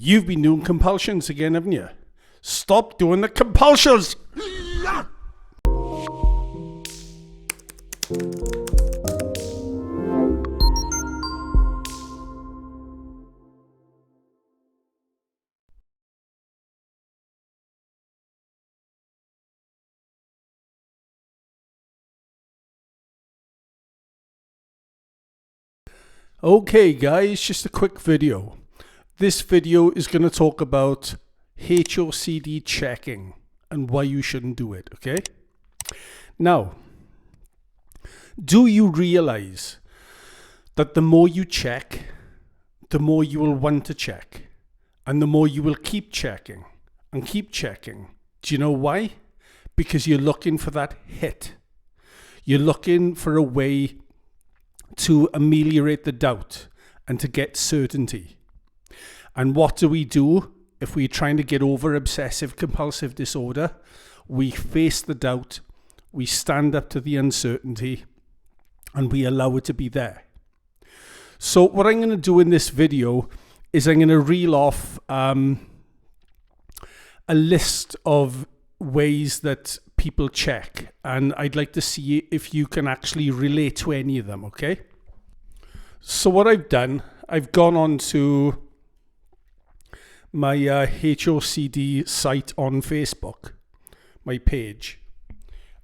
You've been doing compulsions again, haven't you? Stop doing the compulsions! Okay guys, just a quick video. This video is going to talk about HOCD checking and why you shouldn't do it, okay? Now, do you realize that the more you check, the more you will want to check, and the more you will keep checking and keep checking? Do you know why? Because you're looking for that hit. You're looking for a way to ameliorate the doubt and to get certainty. And what do we do if we're trying to get over obsessive compulsive disorder? We face the doubt, we stand up to the uncertainty, and we allow it to be there. So what I'm going to do in this video is I'm going to reel off a list of ways that people check, and I'd like to see if you can actually relate to any of them, okay? So what I've done, I've gone on to my HOCD site on Facebook, my page,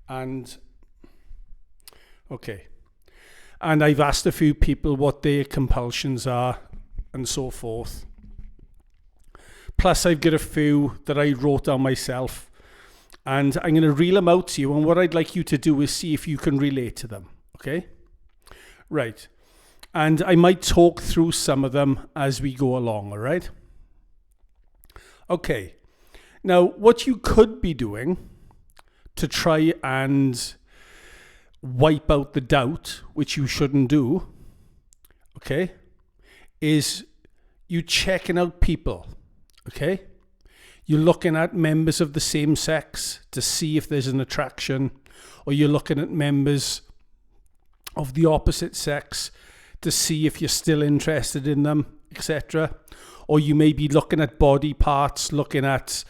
and I've asked a few people what their compulsions are and so forth. Plus I've got a few that I wrote down myself, and I'm going to reel them out to you, and what I'd like you to do is see if you can relate to them, okay? Right. And I might talk through some of them as we go along, all right? Okay. Now, what you could be doing to try and wipe out the doubt, which you shouldn't do, okay, is you checking out people, okay? You're looking at members of the same sex to see if there's an attraction, or you're looking at members of the opposite sex to see if you're still interested in them, etc. Or you may be looking at body parts, looking at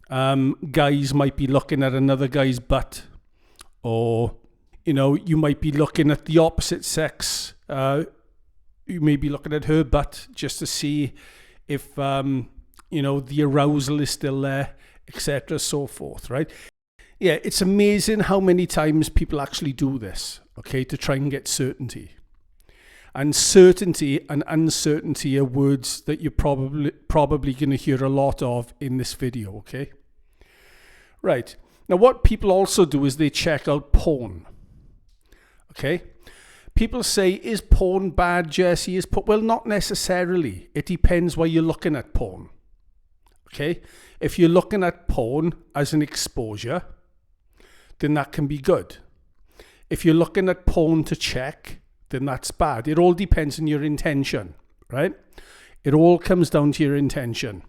guys might be looking at another guy's butt, or you might be looking at the opposite sex. You may be looking at her butt just to see if the arousal is still there, etc. so forth, right? Yeah, it's amazing how many times people actually do this, okay, to try and get certainty. And certainty and uncertainty are words that you're probably going to hear a lot of in this video, okay? Right. Now, what people also do is they check out porn, okay? People say, is porn bad, Jesse? Well, not necessarily. It depends why you're looking at porn, okay? If you're looking at porn as an exposure, then that can be good. If you're looking at porn to check, then that's bad. It all depends on your intention, right? It all comes down to your intention.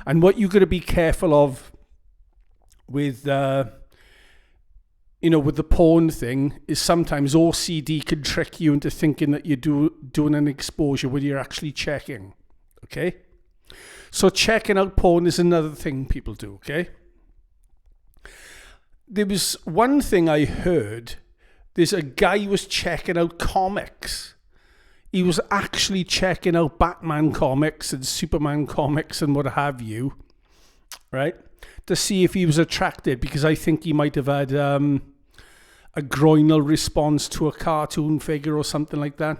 And what you've got to be careful of with, with the porn thing is sometimes OCD can trick you into thinking that you're doing an exposure when you're actually checking, okay? So checking out porn is another thing people do, okay? There was one thing I heard. There's a guy who was checking out comics. He was actually checking out Batman comics and Superman comics and what have you, right? To see if he was attracted, because I think he might have had a groinal response to a cartoon figure or something like that.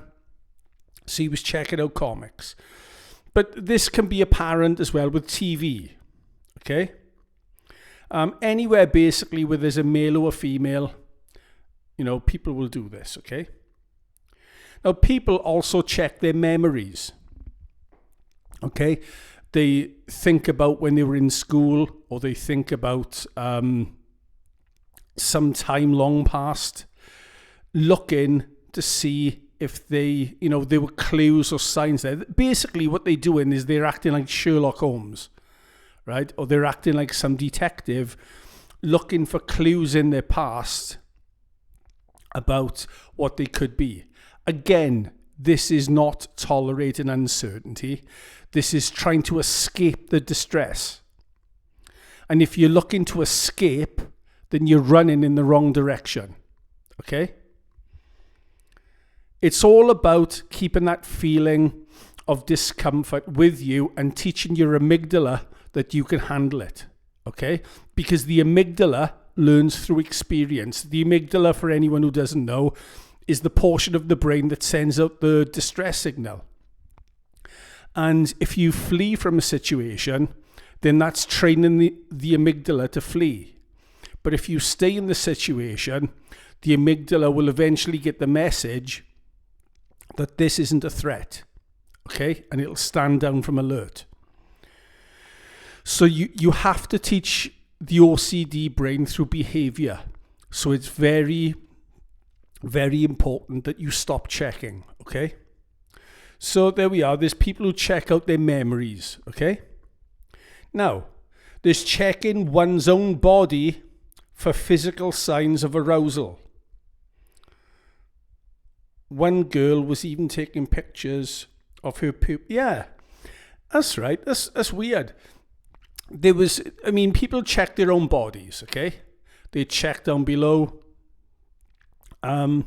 So he was checking out comics. But this can be apparent as well with TV, okay? Anywhere basically where there's a male or a female, people will do this, okay? Now, people also check their memories, okay? They think about when they were in school, or they think about some time long past, looking to see if there were clues or signs there. Basically, what they're doing is they're acting like Sherlock Holmes, right? Or they're acting like some detective, looking for clues in their past about what they could be. Again, this is not tolerating uncertainty. This is trying to escape the distress. And if you're looking to escape, then you're running in the wrong direction. Okay? It's all about keeping that feeling of discomfort with you and teaching your amygdala that you can handle it. Okay? Because the amygdala learns through experience. The amygdala, for anyone who doesn't know, is the portion of the brain that sends out the distress signal. And if you flee from a situation, then that's training the amygdala to flee. But if you stay in the situation, the amygdala will eventually get the message that this isn't a threat. Okay? And it'll stand down from alert. So you have to teach the OCD brain through behavior. So it's very, very important that you stop checking. Okay? So there we are. There's people who check out their memories. Okay? Now, there's checking one's own body for physical signs of arousal. One girl was even taking pictures of her poop. Yeah, that's right. That's weird. People check their own bodies, okay? They check down below. And,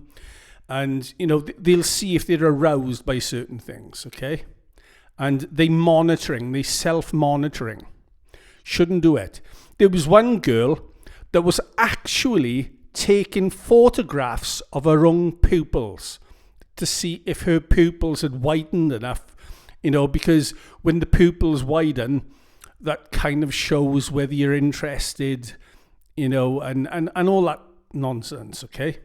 they'll see if they're aroused by certain things, okay? And they self-monitoring. Shouldn't do it. There was one girl that was actually taking photographs of her own pupils to see if her pupils had widened enough, because when the pupils widen, that kind of shows whether you're interested, and all that nonsense, okay?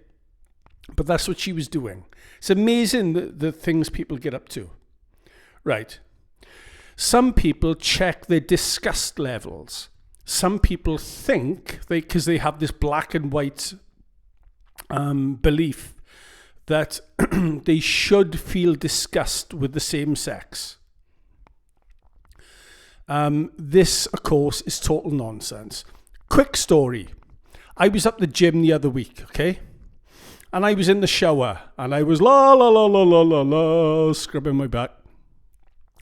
But that's what she was doing. It's amazing the things people get up to. Right. Some people check their disgust levels. Some people think, because they have this black and white belief that they should feel disgust with the same sex. This, of course, is total nonsense. Quick story. I was at the gym the other week, okay? And I was in the shower, and I was la la la la la la la scrubbing my back.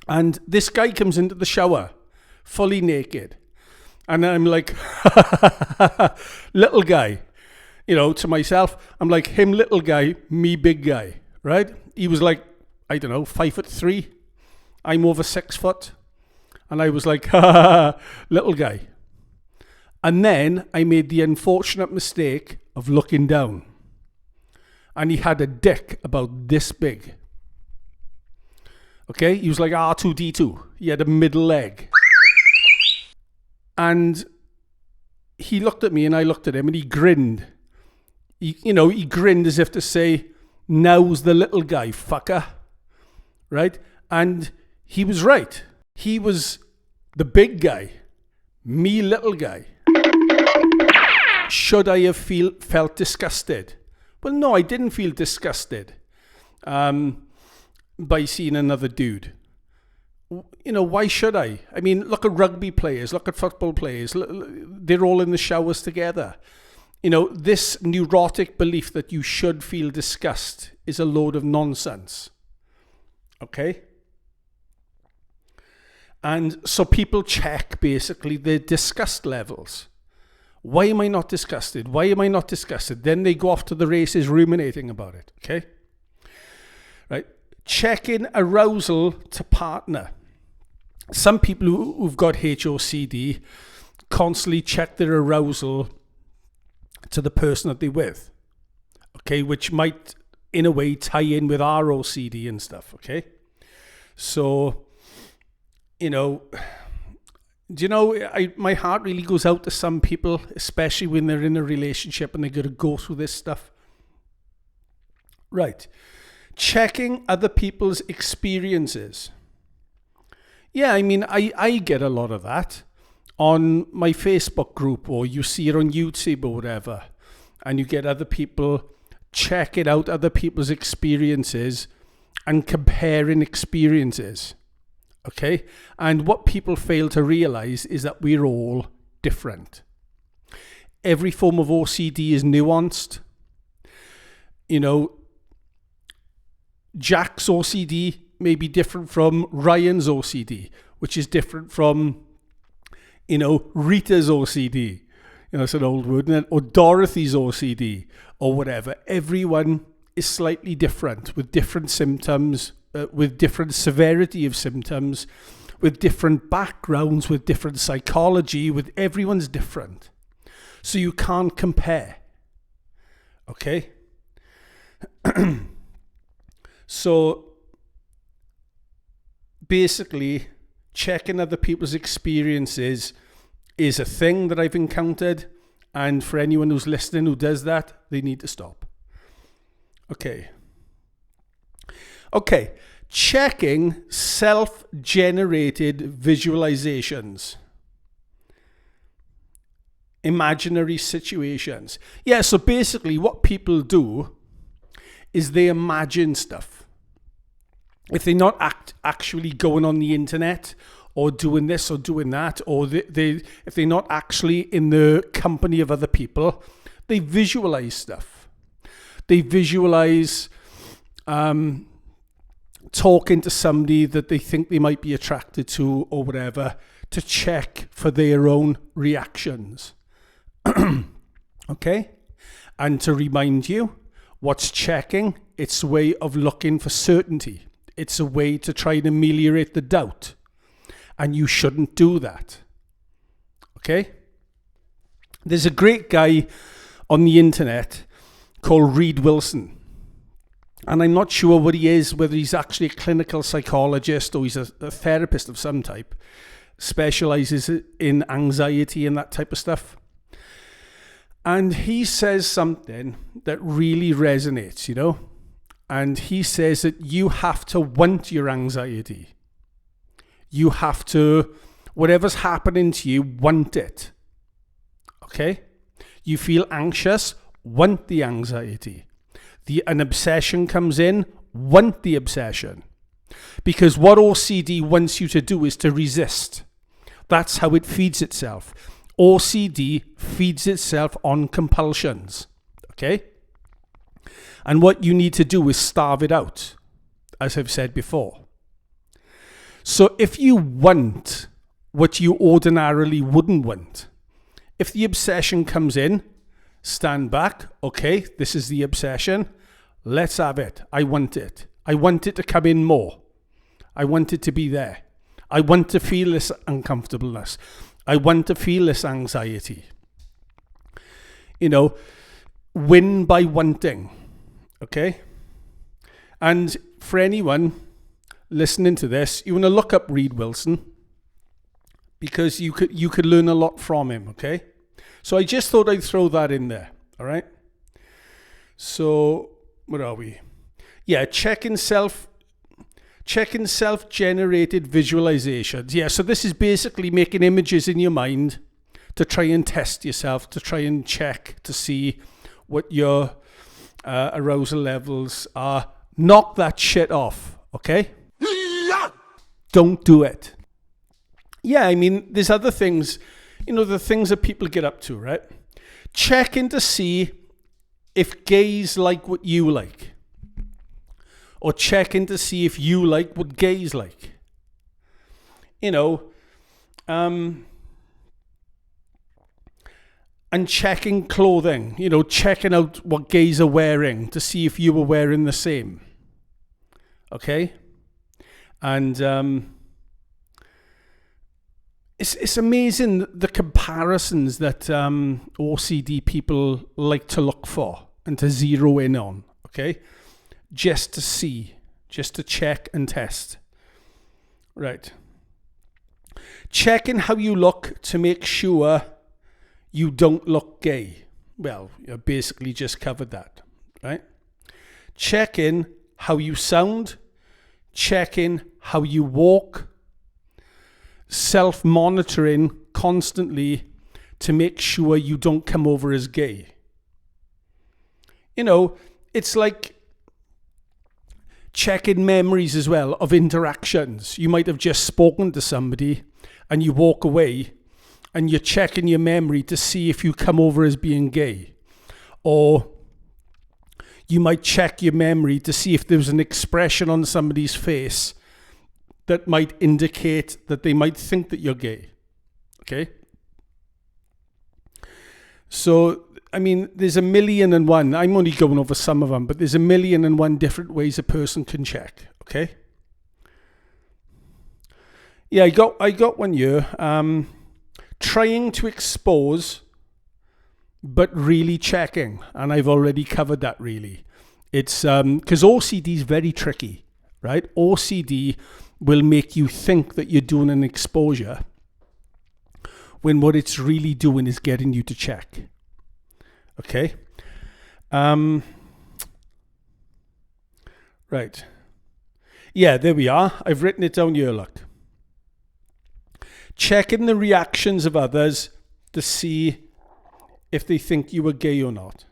And this guy comes into the shower, fully naked. And I'm like, little guy. To myself, I'm like, him little guy, me big guy, right? He was like, 5'3". I'm over 6 foot. And I was like, little guy. And then I made the unfortunate mistake of looking down. And he had a dick about this big. Okay? He was like R2-D2. He had a middle leg. And he looked at me and I looked at him and he grinned. He grinned as if to say, now's the little guy, fucker. Right? And he was right. He was the big guy. Me little guy. Should I have felt disgusted? Well, no, I didn't feel disgusted by seeing another dude. Why should I? I mean, look at rugby players, look at football players. They're all in the showers together. This neurotic belief that you should feel disgust is a load of nonsense. Okay? And so people check, basically, their disgust levels. Why am I not disgusted? Why am I not disgusted? Then they go off to the races ruminating about it. Okay? Right? Checking arousal to partner. Some people who've got HOCD constantly check their arousal to the person that they're with. Okay? Which might, in a way, tie in with our OCD and stuff. Okay? So, my heart really goes out to some people, especially when they're in a relationship and they're going to go through this stuff. Right. Checking other people's experiences. Yeah, I get a lot of that on my Facebook group, or you see it on YouTube or whatever, and you get other people checking out other people's experiences and comparing experiences. Okay? And what people fail to realize is that we're all different. Every form of OCD is nuanced. Jack's OCD may be different from Ryan's OCD, which is different from, Rita's OCD. It's an old word, isn't it? Or Dorothy's OCD, or whatever. Everyone is slightly different, with different symptoms, with different severity of symptoms, with different backgrounds, with different psychology, with everyone's different. So you can't compare. Okay? So basically, checking other people's experiences is a thing that I've encountered. And for anyone who's listening who does that, they need to stop. Okay. Checking self-generated visualizations. Imaginary situations. Yeah, so basically what people do is they imagine stuff. If they're not actually going on the internet or doing this or doing that, or if they're not actually in the company of other people, they visualize stuff. They visualize talking to somebody that they think they might be attracted to or whatever, to check for their own reactions. Okay? And to remind you, what's checking? It's a way of looking for certainty. It's a way to try and ameliorate the doubt. And you shouldn't do that. Okay? There's a great guy on the internet called Reed Wilson. And I'm not sure what he is, whether he's actually a clinical psychologist or he's a therapist of some type, specializes in anxiety and that type of stuff. And he says something that really resonates, And he says that you have to want your anxiety. You have to, whatever's happening to you, want it. Okay? You feel anxious, want the anxiety. An obsession comes in, want the obsession. Because what OCD wants you to do is to resist. That's how it feeds itself. OCD feeds itself on compulsions. Okay? And what you need to do is starve it out, as I've said before. So if you want what you ordinarily wouldn't want, if the obsession comes in, stand back. Okay, this is the obsession. Let's have it. I want it. I want it to come in more. I want it to be there. I want to feel this uncomfortableness. I want to feel this anxiety. Win by wanting. Okay? And for anyone listening to this, you want to look up Reed Wilson, because you could learn a lot from him, okay? So I just thought I'd throw that in there, all right? So, where are we? Yeah, checking self-generated visualizations. Yeah, so this is basically making images in your mind to try and test yourself, to try and check to see what your arousal levels are. Knock that shit off, okay? Don't do it. Yeah, I mean, there's other things, the things that people get up to, right? Checking to see if gays like what you like. Or checking to see if you like what gays like. And checking clothing, checking out what gays are wearing to see if you were wearing the same. Okay? And it's amazing the comparisons that OCD people like to look for and to zero in on, okay? Just to see, just to check and test. Right. Checking how you look to make sure you don't look gay. Well, you basically just covered that, right? Checking how you sound, checking how you walk, self-monitoring constantly to make sure you don't come over as gay. It's like checking memories as well of interactions. You might have just spoken to somebody and you walk away and you're checking your memory to see if you come over as being gay. Or You might check your memory to see if there's an expression on somebody's face that might indicate that they might think that you're gay. Okay? So, I mean, there's 1,000,001. I'm only going over some of them, but there's 1,000,001 different ways a person can check. Okay? Yeah, I got one here. Trying to expose, but really checking. And I've already covered that, really. It's because OCD is very tricky, right? OCD will make you think that you're doing an exposure when what it's really doing is getting you to check. Okay? Right. Yeah, there we are. I've written it down here, look. Checking the reactions of others to see if they think you were gay or not.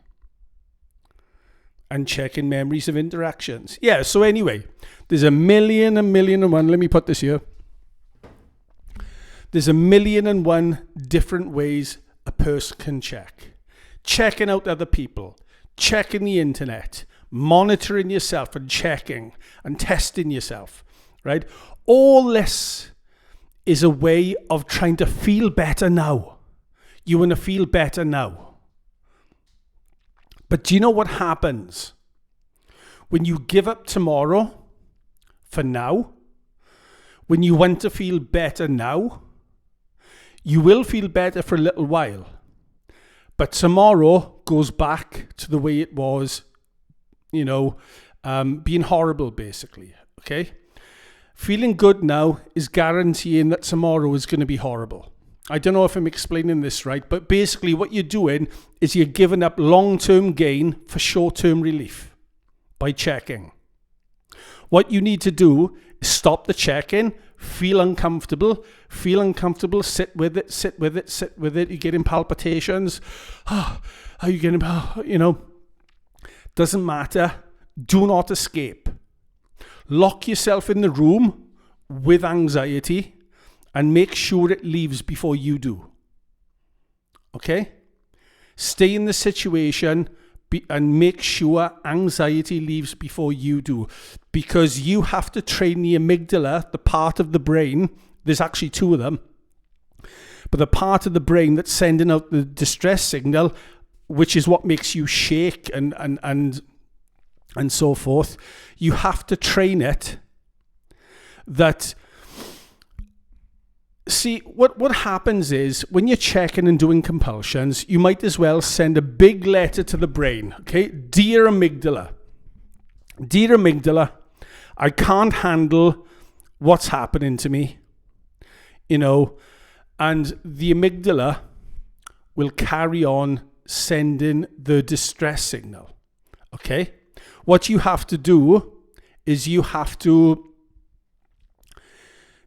And checking memories of interactions. Yeah, so anyway, there's 1,000,001. Let me put this here. There's 1,000,001 different ways a person can check. Checking out other people, checking the internet, monitoring yourself and checking and testing yourself, right? All this is a way of trying to feel better now. You want to feel better now. But do you know what happens when you give up tomorrow for now? When you want to feel better now, you will feel better for a little while. But tomorrow goes back to the way it was, being horrible, basically. Okay? Feeling good now is guaranteeing that tomorrow is going to be horrible. I don't know if I'm explaining this right, but basically what you're doing is you're giving up long-term gain for short-term relief by checking. What you need to do is stop the checking, feel uncomfortable, sit with it. You're getting palpitations. Are you getting, doesn't matter. Do not escape. Lock yourself in the room with anxiety and make sure it leaves before you do. Okay? Stay in the situation and make sure anxiety leaves before you do. Because you have to train the amygdala, the part of the brain, there's actually two of them, but the part of the brain that's sending out the distress signal, which is what makes you shake and so forth, you have to train it that... See, what happens is when you're checking and doing compulsions, you might as well send a big letter to the brain. Okay, dear amygdala, I can't handle what's happening to me, and the amygdala will carry on sending the distress signal. Okay, what you have to do is you have to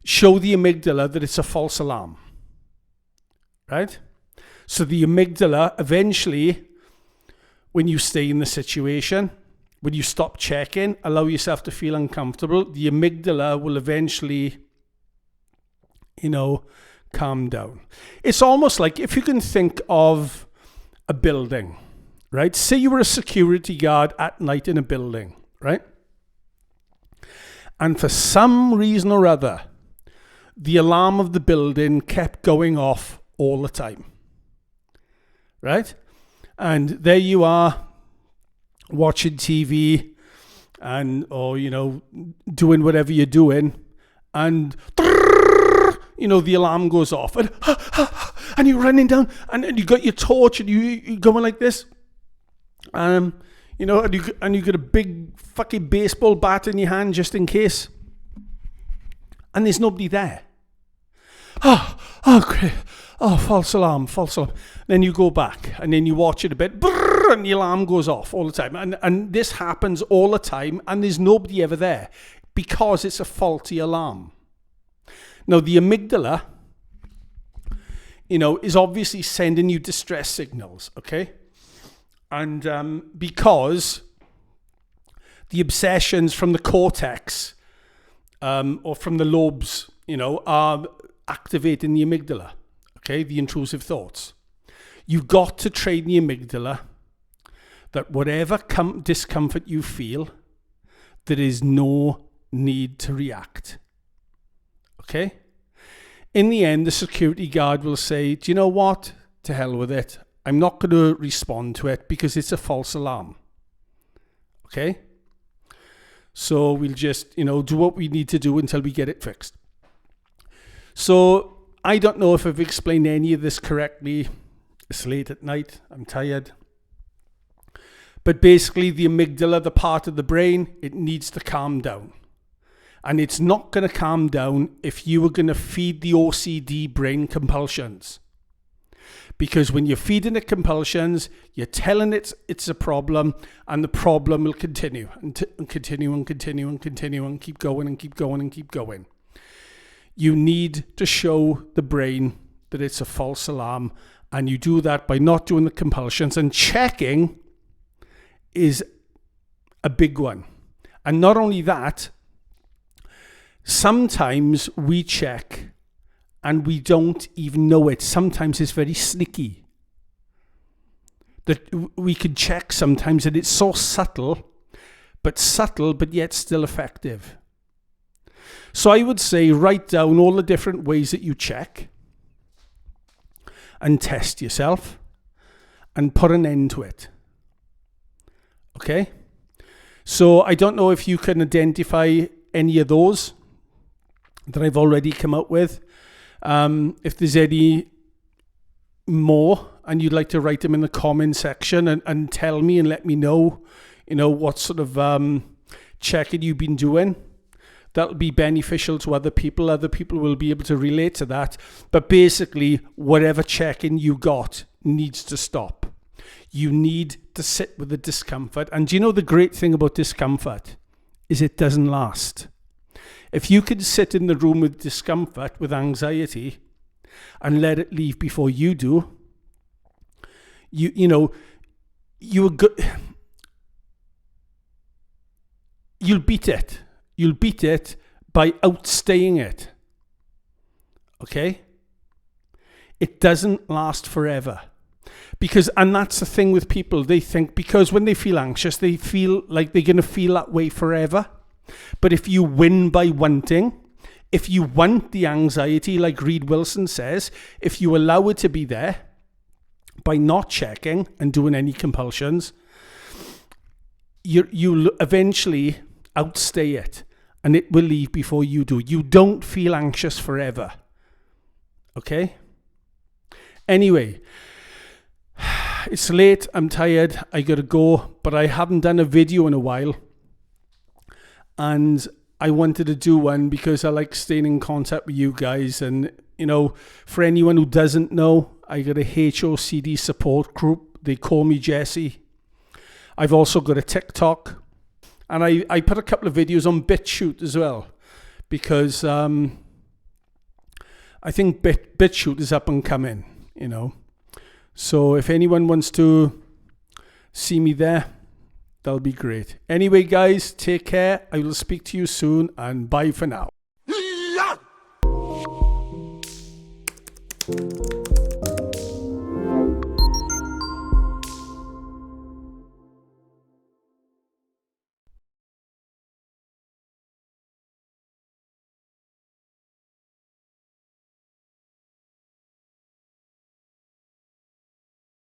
show the amygdala that it's a false alarm, right? So the amygdala eventually, when you stay in the situation, when you stop checking, allow yourself to feel uncomfortable, the amygdala will eventually, calm down. It's almost like if you can think of a building, right? Say you were a security guard at night in a building, right? And for some reason or other, the alarm of the building kept going off all the time, right? And there you are watching TV or doing whatever you're doing, and the alarm goes off, and you're running down, and you got your torch, and you're going like this, and you got a big fucking baseball bat in your hand just in case, and there's nobody there. Oh, great. Oh, false alarm. Then you go back and then you watch it a bit, and the alarm goes off all the time. And this happens all the time, and there's nobody ever there because it's a faulty alarm. Now, the amygdala, is obviously sending you distress signals, okay? And because the obsessions from the cortex or from the lobes, are activating the amygdala, okay, the intrusive thoughts. You've got to train the amygdala that whatever discomfort you feel, there is no need to react. Okay? In the end, the security guard will say, do you know what? To hell with it. I'm not going to respond to it because it's a false alarm. Okay? So we'll just, do what we need to do until we get it fixed. So I don't know if I've explained any of this correctly. It's late at night. I'm tired. But basically, the amygdala, the part of the brain, it needs to calm down. And it's not going to calm down if you are going to feed the OCD brain compulsions. Because when you're feeding it compulsions, you're telling it it's a problem, and the problem will continue and continue and continue and continue and keep going and keep going and keep going. You need to show the brain that it's a false alarm, and you do that by not doing the compulsions, and checking is a big one. And not only that, sometimes we check and we don't even know it. Sometimes it's very sneaky. That we can check sometimes and it's so subtle but yet still effective. So I would say write down all the different ways that you check and test yourself and put an end to it. Okay? So I don't know if you can identify any of those that I've already come up with. If there's any more and you'd like to write them in the comment section and tell me and let me know, what sort of checking you've been doing. That'll be beneficial to other people. Other people will be able to relate to that. But basically, whatever checking you got needs to stop. You need to sit with the discomfort. And do you know the great thing about discomfort is it doesn't last. If you could sit in the room with discomfort, with anxiety, and let it leave before you do, you'll beat it. You'll beat it by outstaying it. Okay? It doesn't last forever. And that's the thing with people. They think because when they feel anxious, they feel like they're going to feel that way forever. But if you win by wanting, if you want the anxiety, like Reed Wilson says, if you allow it to be there by not checking and doing any compulsions, you'll eventually outstay it and it will leave before you do. You don't feel anxious forever. Okay? Anyway, it's late. I'm tired. I got to go. But I haven't done a video in a while. And I wanted to do one because I like staying in contact with you guys. And, for anyone who doesn't know, I got a HOCD Support Group. They call me Jesse. I've also got a TikTok. And I put a couple of videos on Bitchute as well. Because I think Bitchute is up and coming, So if anyone wants to see me there, that'll be great. Anyway, guys, take care. I will speak to you soon, and bye for now.